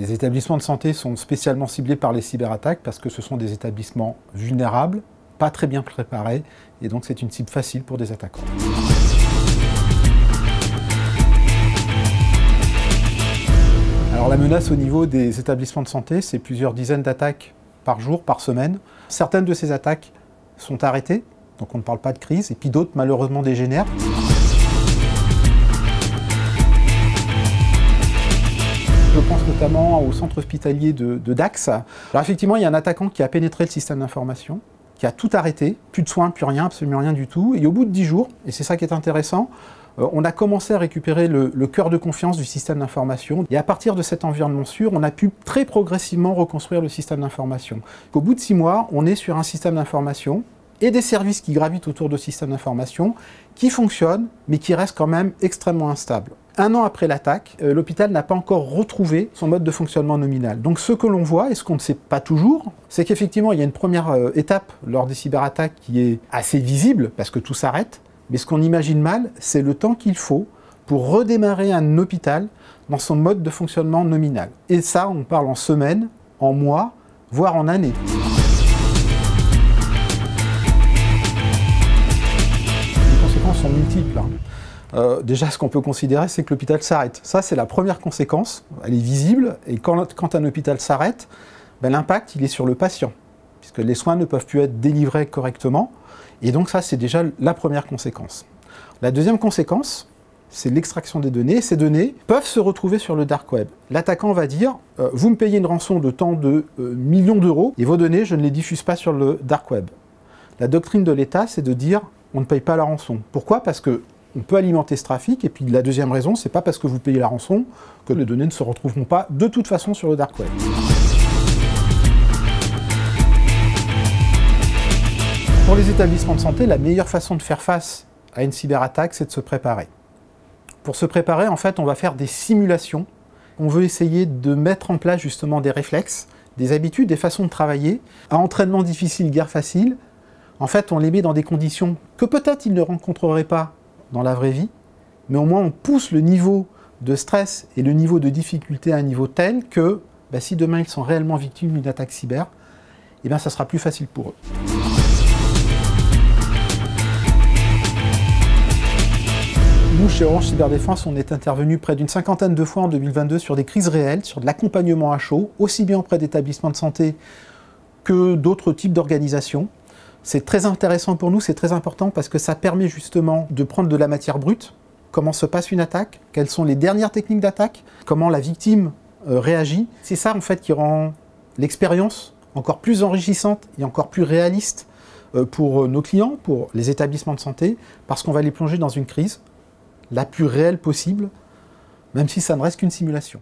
Les établissements de santé sont spécialement ciblés par les cyberattaques parce que ce sont des établissements vulnérables, pas très bien préparés, et donc c'est une cible facile pour des attaquants. Alors la menace au niveau des établissements de santé, c'est plusieurs dizaines d'attaques par jour, par semaine. Certaines de ces attaques sont arrêtées, donc on ne parle pas de crise, et puis d'autres malheureusement dégénèrent. Je pense notamment au centre hospitalier de Dax. Alors effectivement, il y a un attaquant qui a pénétré le système d'information, qui a tout arrêté, plus de soins, plus rien, absolument rien du tout. Et au bout de 10 jours, et c'est ça qui est intéressant, on a commencé à récupérer le cœur de confiance du système d'information. Et à partir de cet environnement sûr, on a pu très progressivement reconstruire le système d'information. Au bout de 6 mois, on est sur un système d'information et des services qui gravitent autour de ce système d'information, qui fonctionnent, mais qui restent quand même extrêmement instables. 1 an après l'attaque, l'hôpital n'a pas encore retrouvé son mode de fonctionnement nominal. Donc ce que l'on voit, et ce qu'on ne sait pas toujours, c'est qu'effectivement, il y a une première étape lors des cyberattaques qui est assez visible, parce que tout s'arrête, mais ce qu'on imagine mal, c'est le temps qu'il faut pour redémarrer un hôpital dans son mode de fonctionnement nominal. Et ça, on parle en semaines, en mois, voire en années. Les conséquences sont multiples. Déjà, ce qu'on peut considérer, c'est que l'hôpital s'arrête. Ça, c'est la première conséquence. Elle est visible. Et quand un hôpital s'arrête, l'impact, il est sur le patient, puisque les soins ne peuvent plus être délivrés correctement. Et donc ça, c'est déjà la première conséquence. La deuxième conséquence, c'est l'extraction des données. Ces données peuvent se retrouver sur le dark web. L'attaquant va dire « Vous me payez une rançon de tant de millions d'euros, et vos données, je ne les diffuse pas sur le dark web. » La doctrine de l'État, c'est de dire « On ne paye pas la rançon ». Pourquoi ? Parce que on peut alimenter ce trafic, et puis la deuxième raison, c'est pas parce que vous payez la rançon que les données ne se retrouveront pas de toute façon sur le dark web. Pour les établissements de santé, la meilleure façon de faire face à une cyberattaque, c'est de se préparer. Pour se préparer, en fait, on va faire des simulations. On veut essayer de mettre en place justement des réflexes, des habitudes, des façons de travailler. À entraînement difficile, guerre facile, en fait, on les met dans des conditions que peut-être ils ne rencontreraient pas dans la vraie vie, mais au moins on pousse le niveau de stress et le niveau de difficulté à un niveau tel que si demain ils sont réellement victimes d'une attaque cyber, ça sera plus facile pour eux. Nous, chez Orange Cyberdéfense, on est intervenu près d'une 50aine de fois en 2022 sur des crises réelles, sur de l'accompagnement à chaud, aussi bien auprès d'établissements de santé que d'autres types d'organisations. C'est très intéressant pour nous, c'est très important parce que ça permet justement de prendre de la matière brute, comment se passe une attaque, quelles sont les dernières techniques d'attaque, comment la victime réagit. C'est ça en fait qui rend l'expérience encore plus enrichissante et encore plus réaliste pour nos clients, pour les établissements de santé, parce qu'on va les plonger dans une crise la plus réelle possible, même si ça ne reste qu'une simulation.